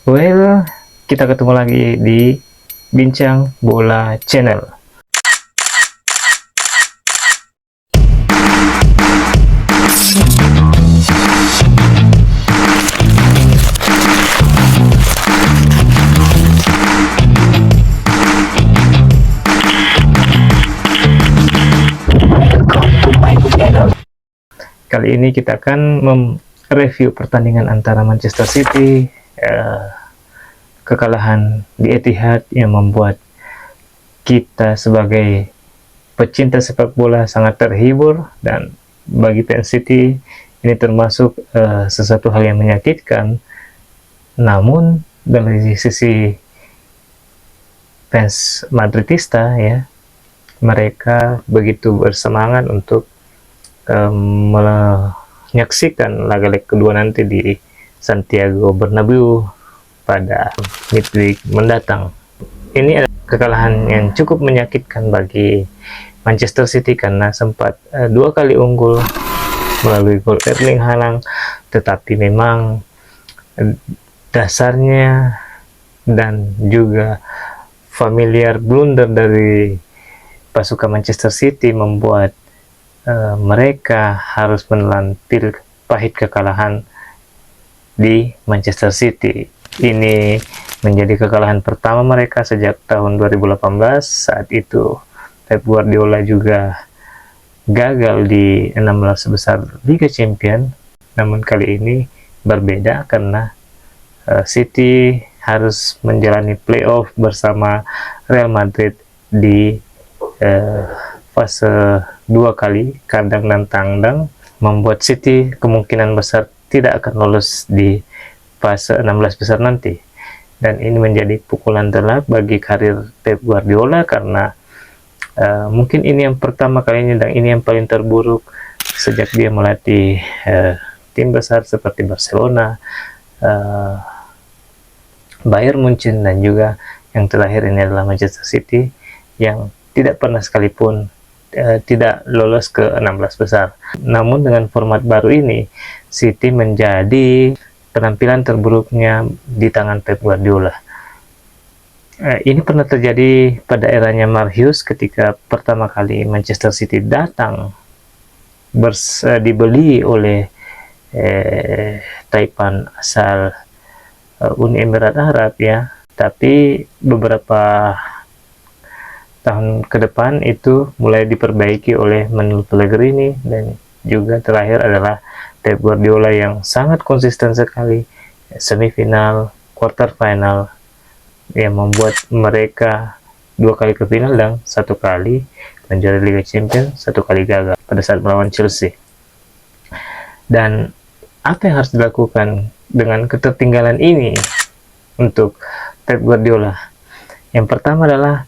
Well, kita ketemu lagi di Bincang Bola Channel. Kali ini kita akan mereview pertandingan antara Manchester City, kekalahan di Etihad yang membuat kita sebagai pecinta sepak bola sangat terhibur, dan bagi fans City ini termasuk sesuatu hal yang menyakitkan. Namun dari sisi fans Madridista, ya, mereka begitu bersemangat untuk menyaksikan laga leg kedua nanti di Santiago Bernabeu pada midweek mendatang. Ini adalah kekalahan yang cukup menyakitkan bagi Manchester City karena sempat dua kali unggul melalui gol Erling Haaland, tetapi memang dasarnya dan juga familiar blunder dari pasukan Manchester City membuat mereka harus menelan pil pahit kekalahan di Manchester City. Ini menjadi kekalahan pertama mereka sejak tahun 2018. Saat itu Pep Guardiola juga gagal di 16 besar Liga Champions. Namun kali ini berbeda karena City harus menjalani playoff bersama Real Madrid di fase dua kali kandang dan tandang, membuat City kemungkinan besar tidak akan lolos di fase 16 besar nanti. Dan ini menjadi pukulan telak bagi karir Pep Guardiola karena mungkin ini yang pertama kalinya dan ini yang paling terburuk sejak dia melatih tim besar seperti Barcelona, Bayern Munchen, dan juga yang terakhir ini adalah Manchester City yang tidak pernah sekalipun tidak lolos ke 16 besar. Namun dengan format baru ini, City menjadi penampilan terburuknya di tangan Pep Guardiola. Ini pernah terjadi pada eranya Mark Hughes ketika pertama kali Manchester City datang dibeli oleh Taipan asal Uni Emirat Arab, ya. Tapi beberapa tahun ke depan itu mulai diperbaiki oleh Manuel Pellegrini, dan juga terakhir adalah Pep Guardiola yang sangat konsisten sekali, semifinal, quarter final, yang membuat mereka dua kali ke final dan satu kali menjuarai Liga Champions, satu kali gagal pada saat melawan Chelsea. Dan apa yang harus dilakukan dengan ketertinggalan ini untuk Pep Guardiola? Yang pertama adalah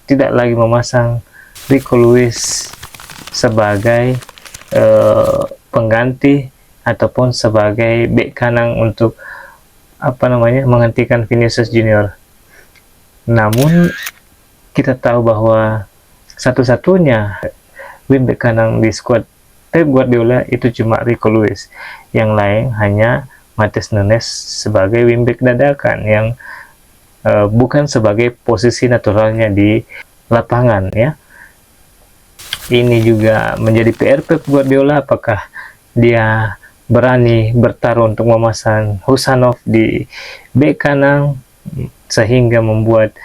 tidak lagi memasang Rico Lewis sebagai pengganti ataupun sebagai bek kanan untuk menggantikan Vinicius Junior. Namun kita tahu bahwa satu-satunya wingback kanan di skuad Pep Guardiola itu cuma Rico Lewis. Yang lain hanya Matheus Nunes sebagai wingback dadakan yang bukan sebagai posisi naturalnya di lapangan, ya. Ini juga menjadi PR Pep Guardiola, apakah dia berani bertaruh untuk memasang Husanov di bek kanan sehingga membuat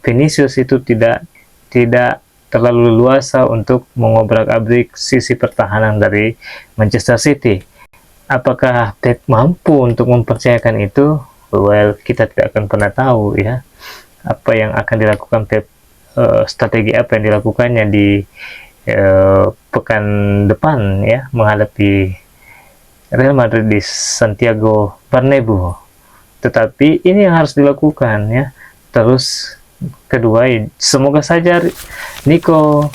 Vinicius itu tidak terlalu luasa untuk mengobrak-abrik sisi pertahanan dari Manchester City. Apakah Pep mampu untuk mempercayakan itu? Well, kita tidak akan pernah tahu, ya, apa yang akan dilakukan Pep, strategi apa yang dilakukannya di pekan depan, ya, menghadapi Real Madrid di Santiago Bernabeu. Tetapi ini yang harus dilakukan, ya. Terus kedua, semoga saja Nico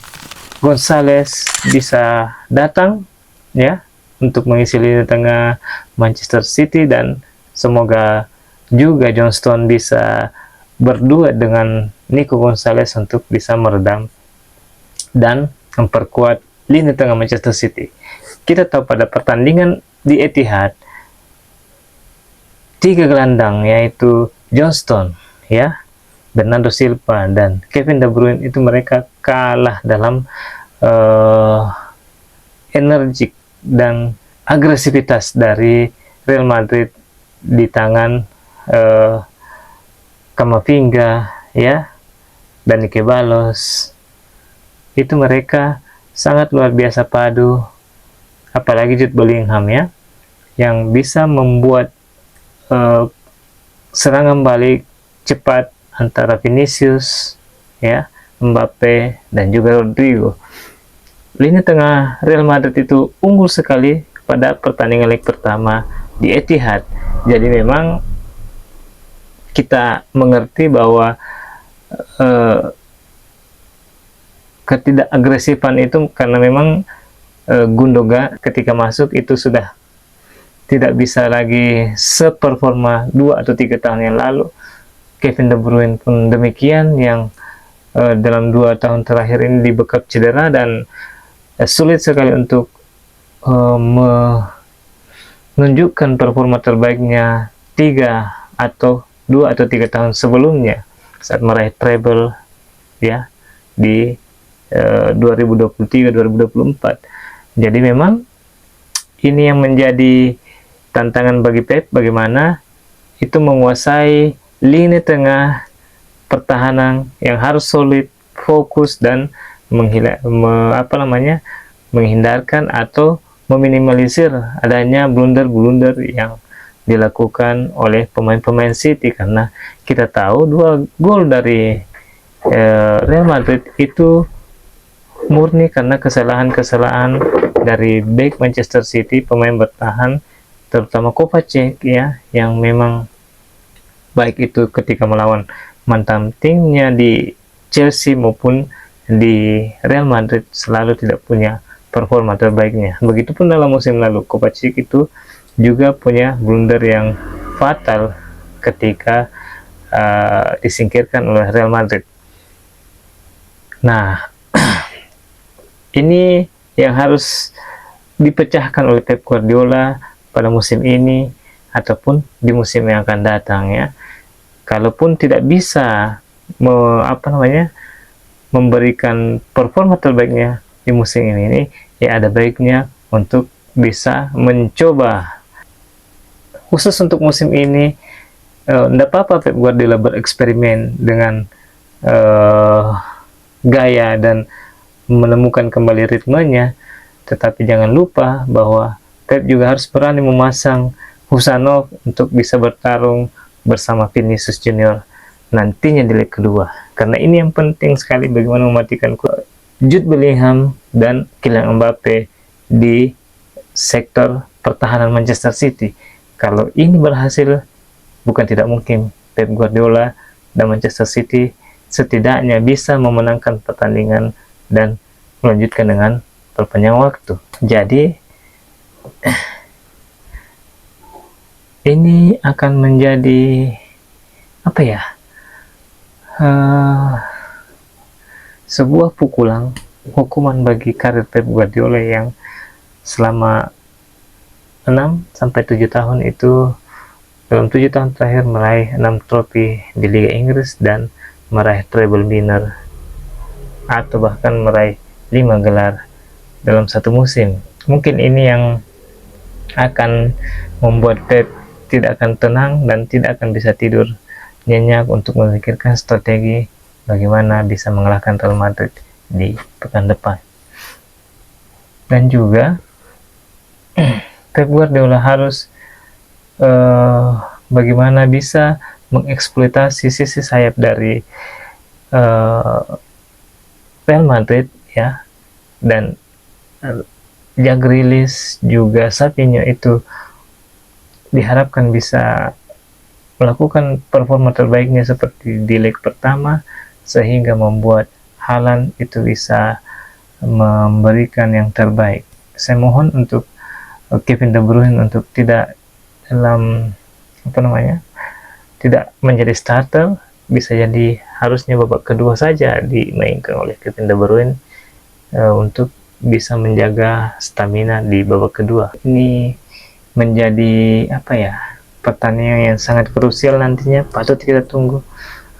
Gonzalez bisa datang, ya, untuk mengisi lini tengah Manchester City, dan semoga juga John Stones bisa berdua dengan Nico Gonzalez untuk bisa meredam dan memperkuat lini tengah Manchester City. Kita tahu pada pertandingan di Etihad, tiga gelandang, yaitu Johnston, ya, Bernardo Silva dan Kevin De Bruyne, itu mereka kalah dalam energik dan agresivitas dari Real Madrid di tangan Camavinga, ya, dan Ceballos. Itu mereka sangat luar biasa padu, apalagi Jude Bellingham, ya, yang bisa membuat serangan balik cepat antara Vinicius, ya, Mbappe, dan juga Rodrigo. Lini tengah Real Madrid itu unggul sekali pada pertandingan leg pertama di Etihad. Jadi memang kita mengerti bahwa ketidakagresifan itu karena memang Gundogan ketika masuk itu sudah tidak bisa lagi seperforma 2 atau 3 tahun yang lalu. Kevin De Bruyne pun demikian, yang dalam 2 tahun terakhir ini dibekap cedera dan sulit sekali untuk menunjukkan performa terbaiknya 2 atau 3 tahun sebelumnya saat meraih treble, ya, di 2023-2024. Jadi memang ini yang menjadi tantangan bagi Pep, bagaimana itu menguasai lini tengah pertahanan yang harus solid, fokus, dan menghindarkan atau meminimalisir adanya blunder-blunder yang dilakukan oleh pemain-pemain City, karena kita tahu 2 gol dari Real Madrid itu murni karena kesalahan-kesalahan dari back Manchester City, pemain bertahan, terutama Kovacic, ya, yang memang baik itu ketika melawan mantan timnya di Chelsea maupun di Real Madrid selalu tidak punya performa terbaiknya. Begitupun dalam musim lalu, Kovacic itu juga punya blunder yang fatal ketika disingkirkan oleh Real Madrid. Nah, ini yang harus dipecahkan oleh Pep Guardiola pada musim ini ataupun di musim yang akan datang, ya. Kalaupun tidak bisa memberikan performa terbaiknya di musim ini, ya ada baiknya untuk bisa mencoba. Khusus untuk musim ini, tidak apa-apa Pep Guardiola bereksperimen dengan gaya dan menemukan kembali ritmenya, tetapi jangan lupa bahwa Pep juga harus berani memasang Husanov untuk bisa bertarung bersama Vinicius Junior nantinya di leg kedua, karena ini yang penting sekali bagaimana mematikan Jude Bellingham dan Kylian Mbappe di sektor pertahanan Manchester City. Kalau ini berhasil, bukan tidak mungkin Pep Guardiola dan Manchester City setidaknya bisa memenangkan pertandingan dan melanjutkan dengan perpanjang waktu. Jadi ini akan menjadi sebuah hukuman bagi karir Pep Guardiola yang selama 6-7 tahun itu, dalam 7 tahun terakhir meraih 6 trofi di Liga Inggris dan meraih treble winner, atau bahkan meraih 5 gelar dalam satu musim. Mungkin ini yang akan membuat Pep tidak akan tenang dan tidak akan bisa tidur nyenyak untuk memikirkan strategi bagaimana bisa mengalahkan Real Madrid di pekan depan. Dan juga Pep Guardiola harus bagaimana bisa mengeksploitasi sisi sayap dari Real Madrid, ya, dan Jack Grealish juga Savinho itu diharapkan bisa melakukan performa terbaiknya seperti di leg pertama, sehingga membuat Haaland itu bisa memberikan yang terbaik. Saya mohon untuk Kevin De Bruyne untuk tidak tidak menjadi starter, bisa jadi harusnya babak kedua saja dimainkan oleh Kevin De Bruyne untuk bisa menjaga stamina di babak kedua. Ini menjadi pertandingan yang sangat krusial nantinya. Patut kita tunggu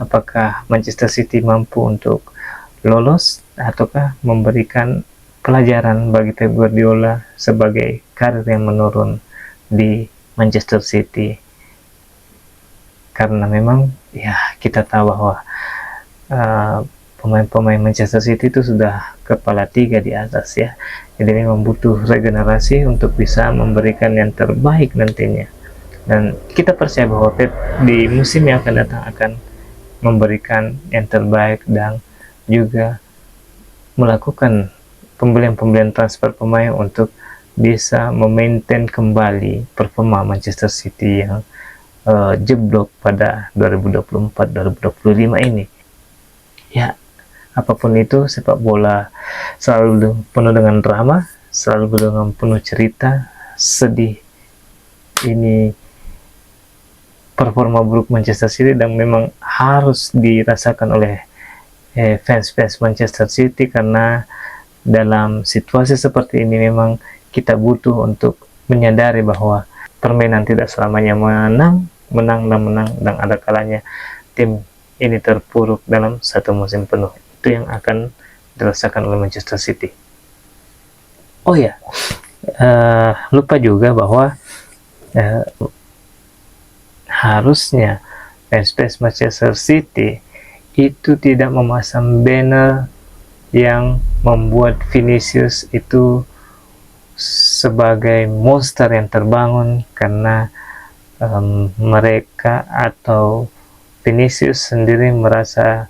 apakah Manchester City mampu untuk lolos ataukah memberikan pelajaran bagi Pep Guardiola sebagai karir yang menurun di Manchester City. Karena memang ya kita tahu bahwa pemain-pemain Manchester City itu sudah kepala 3 di atas ya, jadi memang butuh regenerasi untuk bisa memberikan yang terbaik nantinya. Dan kita percaya bahwa Pep di musim yang akan datang akan memberikan yang terbaik dan juga melakukan pembelian-pembelian transfer pemain untuk bisa memaintain kembali performa Manchester City yang jeblok pada 2024-2025 ini. Ya, apapun itu, sepak bola selalu penuh dengan drama, selalu dengan penuh cerita sedih. Ini performa buruk Manchester City dan memang harus dirasakan oleh fans-fans Manchester City, karena dalam situasi seperti ini memang kita butuh untuk menyadari bahwa permainan tidak selamanya menang, dan ada kalanya tim ini terpuruk dalam satu musim penuh. Itu yang akan dirasakan oleh Manchester City. Oh ya, lupa juga bahwa harusnya fans Manchester City itu tidak memasang banner yang membuat Vinicius itu sebagai monster yang terbangun, karena mereka atau Vinicius sendiri merasa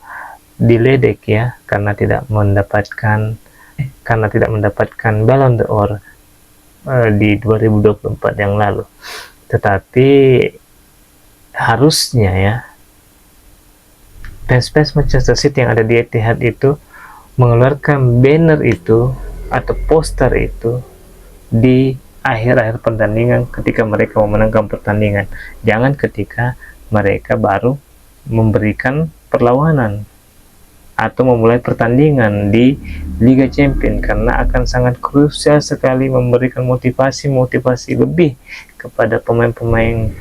diledek ya, karena tidak mendapatkan Ballon d'Or di 2024 yang lalu. Tetapi harusnya ya fans Manchester City yang ada di Etihad itu mengeluarkan banner itu atau poster itu di akhir-akhir pertandingan ketika mereka memenangkan pertandingan, jangan ketika mereka baru memberikan perlawanan atau memulai pertandingan di Liga Champions, karena akan sangat krusial sekali memberikan motivasi lebih kepada pemain-pemain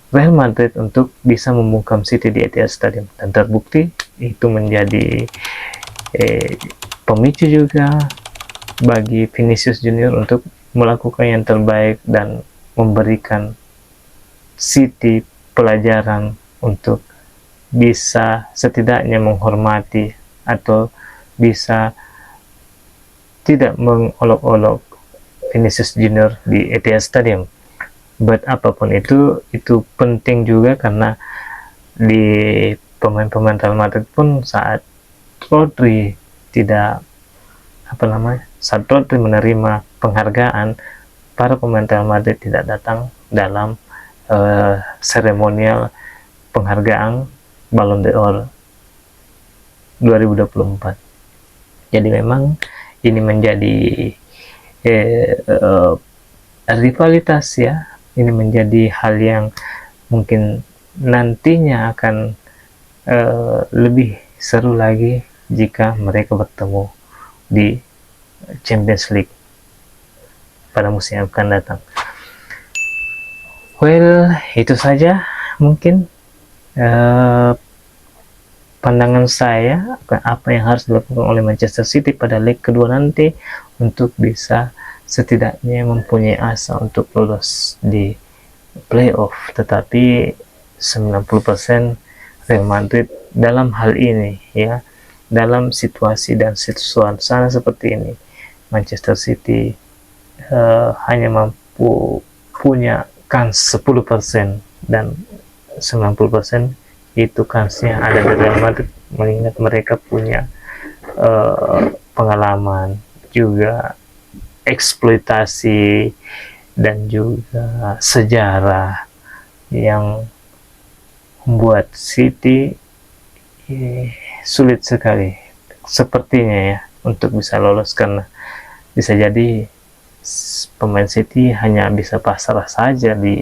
Real Madrid untuk bisa membungkam City di Etihad Stadium. Dan terbukti itu menjadi pemicu juga bagi Vinicius Junior untuk melakukan yang terbaik dan memberikan City pelajaran untuk bisa setidaknya menghormati atau bisa tidak mengolok-olok Vinicius Junior di Etihad Stadium. But apapun itu penting juga, karena di pemain-pemain Real Madrid pun saat Rodri menerima penghargaan, para pemain Real Madrid tidak datang dalam seremonial penghargaan Ballon d'Or 2024. Jadi memang ini menjadi rivalitas ya, ini menjadi hal yang mungkin nantinya akan lebih seru lagi jika mereka bertemu di Champions League pada musim yang akan datang. Well, itu saja mungkin pandangan saya apa yang harus dilakukan oleh Manchester City pada leg kedua nanti untuk bisa setidaknya mempunyai asa untuk lolos di playoff. Tetapi 90% Real Madrid dalam hal ini ya, dalam situasi dan suasana seperti ini, Manchester City hanya mampu punya kans 10%, dan 90% itu kansnya ada di Real Madrid, mengingat mereka punya pengalaman juga, eksploitasi dan juga sejarah yang membuat City sulit sekali sepertinya ya untuk bisa lolos, karena bisa jadi pemain City hanya bisa pasrah saja di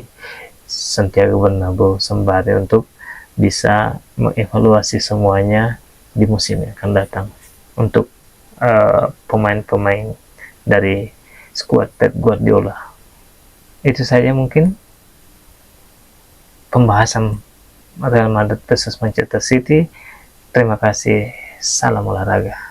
Santiago Bernabeu sembari untuk bisa mengevaluasi semuanya di musim yang akan datang untuk pemain-pemain dari skuad Pep Guardiola. Itu saja mungkin pembahasan Real Madrid versus Manchester City. Terima kasih. Salam olahraga.